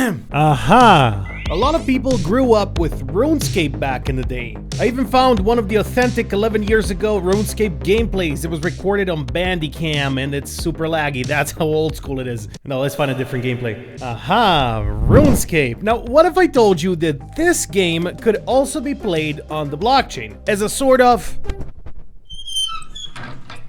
Aha! A lot of people grew up with Runescape back in the day. I even found one of the authentic 11 years ago Runescape gameplays. It was recorded on Bandicam and it's super laggy. That's how old school it is. No, let's find a different gameplay. Aha! Runescape. Now, what if I told you that this game could also be played on the blockchain as a sort of...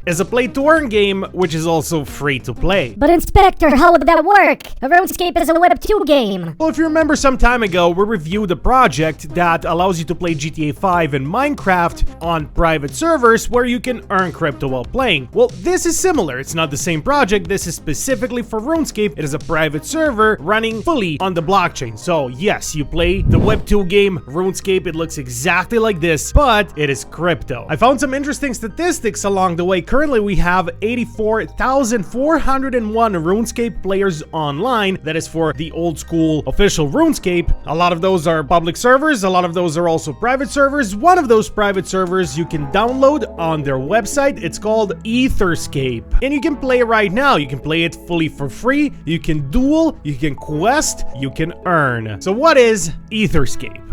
as a play-to-earn game, which is also free to play. But Inspector, how would that work? RuneScape is a Web 2 game. Well, if you remember some time ago, we reviewed a project that allows you to play GTA 5 and Minecraft on private servers where you can earn crypto while playing. Well, this is similar. It's not the same project. This is specifically for RuneScape. It is a private server running fully on the blockchain. So yes, you play the Web 2 game RuneScape. It looks exactly like this, but it is crypto. I found some interesting statistics along the way. Currently, we have 84,401 RuneScape players online. That is for the old school official RuneScape. A lot of those are public servers. A lot of those are also private servers. One of those private servers you can download on their website. It's called Etherscape. And you can play right now. You can play it fully for free. You can duel, you can quest, you can earn. So what is Etherscape?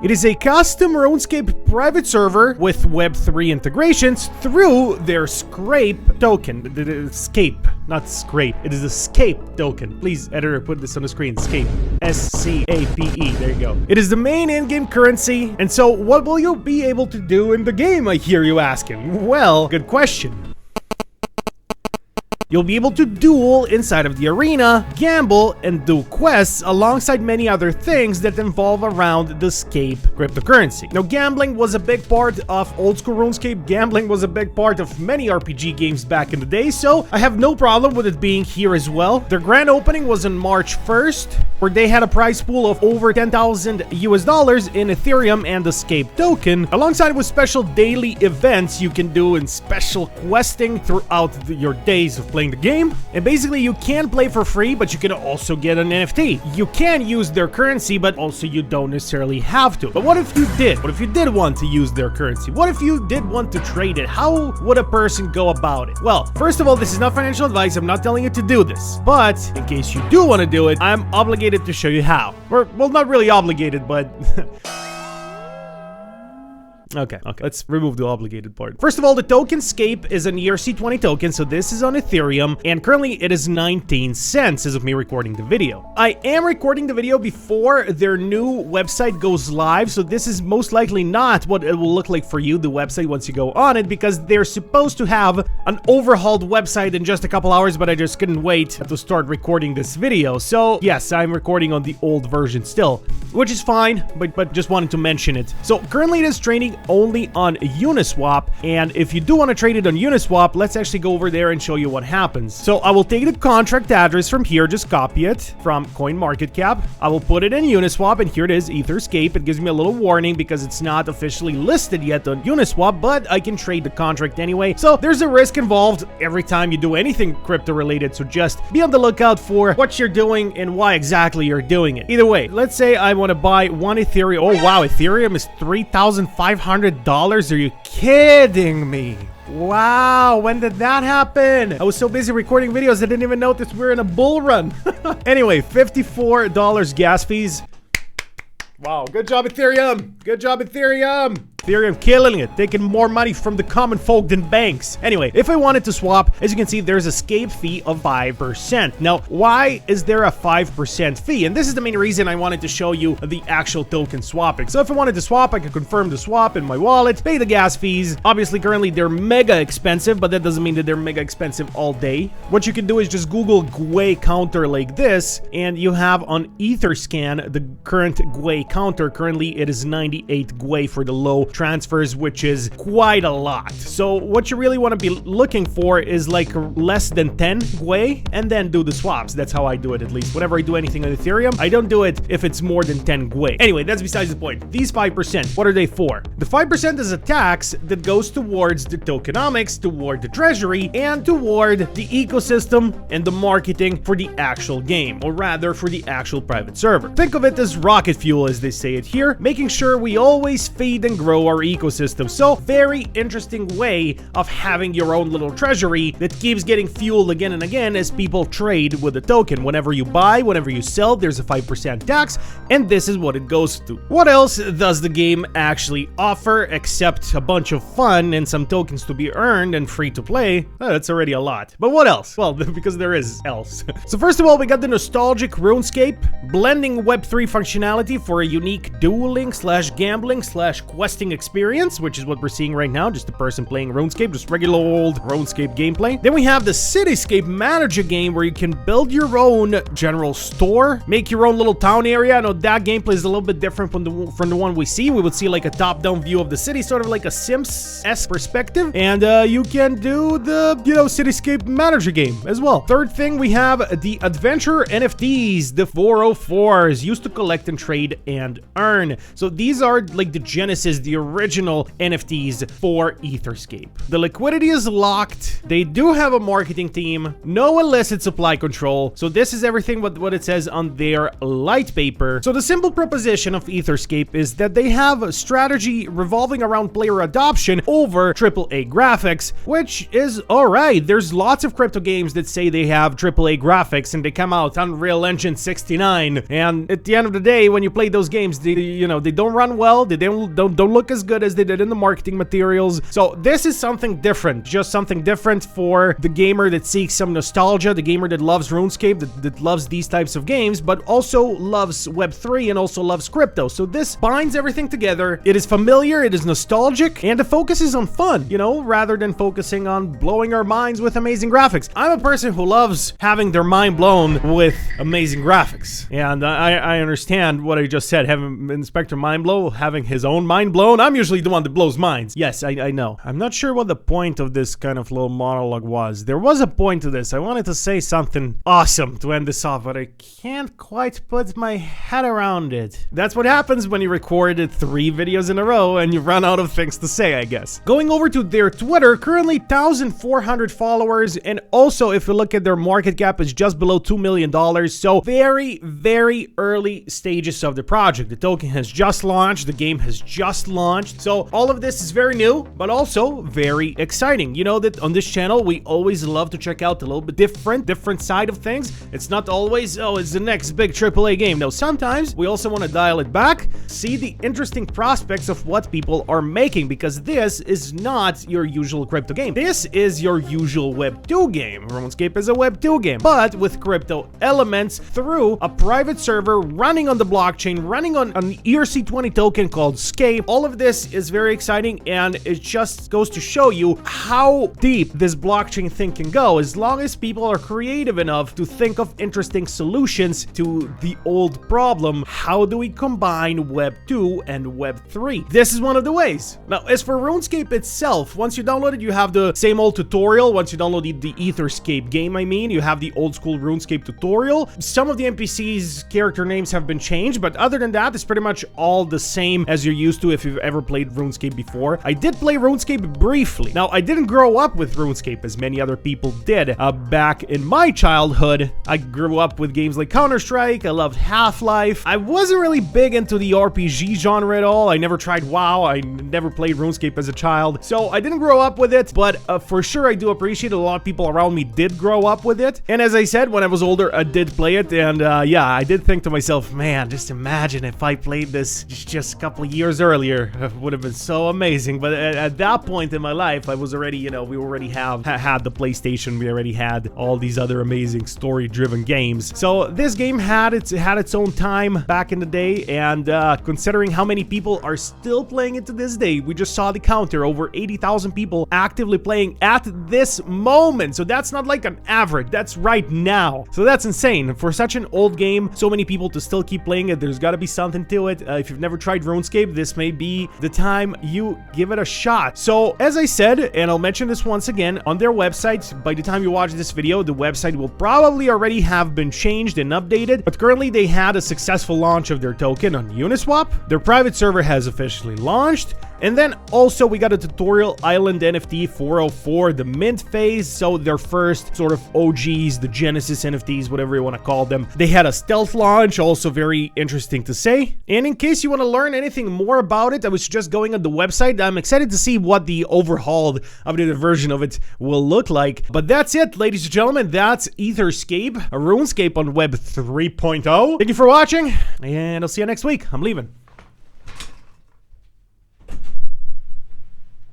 It is a custom RuneScape private server with Web3 integrations through their Scrape token. Scape, not Scrape. It is a Scape token. Please, editor, put this on the screen. Scape. S-C-A-P-E. There you go. It is the main in-game currency. And so, what will you be able to do in the game, I hear you asking? Well, good question. You'll be able to duel inside of the arena, gamble, and do quests alongside many other things that involve around the Scape cryptocurrency. Now, gambling was a big part of old school RuneScape. Gambling was a big part of many RPG games back in the day, so I have no problem with it being here as well. Their grand opening was on March 1st, where they had a prize pool of over 10,000 US dollars in Ethereum and the Scape token, alongside with special daily events you can do in special questing throughout your days of playing the game. And basically you can play for free, but you can also get an NFT. You can use their currency, but also you don't necessarily have to. But what if you did? What if you did want to use their currency? What if you did want to trade it? How would a person go about it? Well, first of all, this is not financial advice. I'm not telling you to do this. But in case you do want to do it, I'm obligated to show you how. Or, well, not really obligated, but... Okay, let's remove the obligated part. First of all, the token Scape is an ERC20 token, so this is on Ethereum, and currently it is 19 cents as of me recording the video. I am recording the video before their new website goes live, so this is most likely not what it will look like for you, the website, once you go on it, because they're supposed to have an overhauled website in just a couple hours, but I just couldn't wait to start recording this video. So yes, I'm recording on the old version still, which is fine, but just wanted to mention it. So currently it is trading only on Uniswap, and if you do want to trade it on Uniswap, let's actually go over there and show you what happens. So I will take the contract address from here, just copy it from CoinMarketCap. I will put it in Uniswap, and here it is, Etherscape. It gives me a little warning because it's not officially listed yet on Uniswap, but I can trade the contract anyway. So there's a risk involved every time you do anything crypto related, so just be on the lookout for what you're doing and why exactly you're doing it. Either way, let's say I want to buy one Ethereum. Oh wow, Ethereum is $3,500. Are you kidding me? Wow, when did that happen? I was so busy recording videos, I didn't even notice we were in a bull run. Anyway, $54 gas fees. Wow, good job, Ethereum. Good job, Ethereum. Ethereum killing it, taking more money from the common folk than banks. Anyway, if I wanted to swap, as you can see, there's a Scape fee of 5%. Now, why is there a 5% fee? And this is the main reason I wanted to show you the actual token swapping. So if I wanted to swap, I could confirm the swap in my wallet, pay the gas fees. Obviously, currently, they're mega expensive, but that doesn't mean that they're mega expensive all day. What you can do is just Google GUI counter like this, and you have on Etherscan the current GUI counter. Currently, it is 98 GUI for the low transfers, which is quite a lot. So what you really want to be looking for is like less than 10 GUI and then do the swaps. That's how I do it, at least. Whenever I do anything on Ethereum, I don't do it if it's more than 10 GUI. Anyway, that's besides the point. These 5%, what are they for? The 5% is a tax that goes towards the tokenomics, toward the treasury, and toward the ecosystem and the marketing for the actual game, or rather for the actual private server. Think of it as rocket fuel, as they say it here, making sure we always feed and grow grow our ecosystem. So very interesting way of having your own little treasury that keeps getting fueled again and again as people trade with the token. Whenever you buy, whenever you sell, there's a 5% tax, and this is what it goes to. What else does the game actually offer except a bunch of fun and some tokens to be earned and free to play? That's already a lot. But what else? Well, because there is else. So first of all, we got the nostalgic Runescape, blending Web3 functionality for a unique dueling / gambling / questing experience, which is what we're seeing right now, just a person playing RuneScape, just regular old RuneScape gameplay. Then we have the Cityscape Manager game where you can build your own general store, make your own little town area. I know that gameplay is a little bit different from the one we see. We would see like a top-down view of the city, sort of like a Sims-esque perspective, and you can do the, you know, Cityscape Manager game as well. Third thing, we have the Adventure NFTs, the 404s, used to collect and trade and earn. So these are like the genesis, the original NFTs for Etherscape. The liquidity is locked. They do have a marketing team, no illicit supply control. So this is everything what it says on their light paper. So the simple proposition of Etherscape is that they have a strategy revolving around player adoption over AAA graphics, which is alright. There's lots of crypto games that say they have AAA graphics and they come out Unreal Engine 69, and at the end of the day, when you play those games, they, you know, they don't run well, they don't look as good as they did in the marketing materials. So this is something different, just something different for the gamer that seeks some nostalgia, the gamer that loves RuneScape, that loves these types of games, but also loves Web3 and also loves crypto. So this binds everything together. It is familiar, it is nostalgic, and the focus is on fun, you know, rather than focusing on blowing our minds with amazing graphics. I'm a person who loves having their mind blown with amazing graphics, and I understand what I just said, having Inspector Mindblow having his own mind blown. I'm usually the one that blows minds. Yes, I know. I'm not sure what the point of this kind of little monologue was. There was a point to this. I wanted to say something awesome to end this off, but I can't quite put my head around it. That's what happens when you recorded 3 videos in a row and you run out of things to say, I guess. Going over to their Twitter, currently 1,400 followers, and also if you look at their market cap, it's just below $2 million. So very, very early stages of the project. The token has just launched, the game has just launched. So all of this is very new, but also very exciting. You know that on this channel, we always love to check out a little bit different side of things. It's not always, oh, it's the next big AAA game. No, sometimes we also want to dial it back, see the interesting prospects of what people are making, because this is not your usual crypto game. This is your usual Web 2 game. RuneScape is a Web 2 game, but with crypto elements through a private server running on the blockchain, running on an ERC20 token called Scape. All of this is very exciting, and it just goes to show you how deep this blockchain thing can go, as long as people are creative enough to think of interesting solutions to the old problem. How do we combine Web 2 and Web 3? This is one of the ways. Now, as for RuneScape itself, once you download it, you have the same old tutorial. Once you download the Etherscape game, I mean, you have the old school RuneScape tutorial. Some of the NPCs' character names have been changed, but other than that, it's pretty much all the same as you're used to if you've ever played RuneScape before. I did play RuneScape briefly. Now, I didn't grow up with RuneScape as many other people did. Back in my childhood, I grew up with games like Counter-Strike. I loved Half-Life. I wasn't really big into the RPG genre at all. I never tried WoW. I never played RuneScape as a child. So I didn't grow up with it, but for sure I do appreciate a lot of people around me did grow up with it. And as I said, when I was older, I did play it. And yeah, I did think to myself, man, just imagine if I played this just a couple of years earlier. It would have been so amazing. But at that point in my life, I was already, you know, we already had the PlayStation. We already had all these other amazing story-driven games. So this game had its own time back in the day, and considering how many people are still playing it to this day, we just saw the counter, over 80,000 people actively playing at this moment. So that's not like an average, that's right now. So that's insane. For such an old game, so many people to still keep playing it, there's got to be something to it. If you've never tried RuneScape, this may be the time you give it a shot. So as I said, and I'll mention this once again, on their website, by the time you watch this video, the website will probably already have been changed and updated, but currently they had a successful launch of their token on Uniswap. Their private server has officially launched. And then also we got a Tutorial Island NFT 404, the mint phase, so their first sort of OGs, the Genesis NFTs, whatever you want to call them. They had a stealth launch, also very interesting to say. And in case you want to learn anything more about it, I was just going on the website. I'm excited to see what the overhauled, updated version of it will look like. But that's it, ladies and gentlemen. That's Etherscape, a RuneScape on Web 3.0. Thank you for watching, and I'll see you next week. I'm leaving.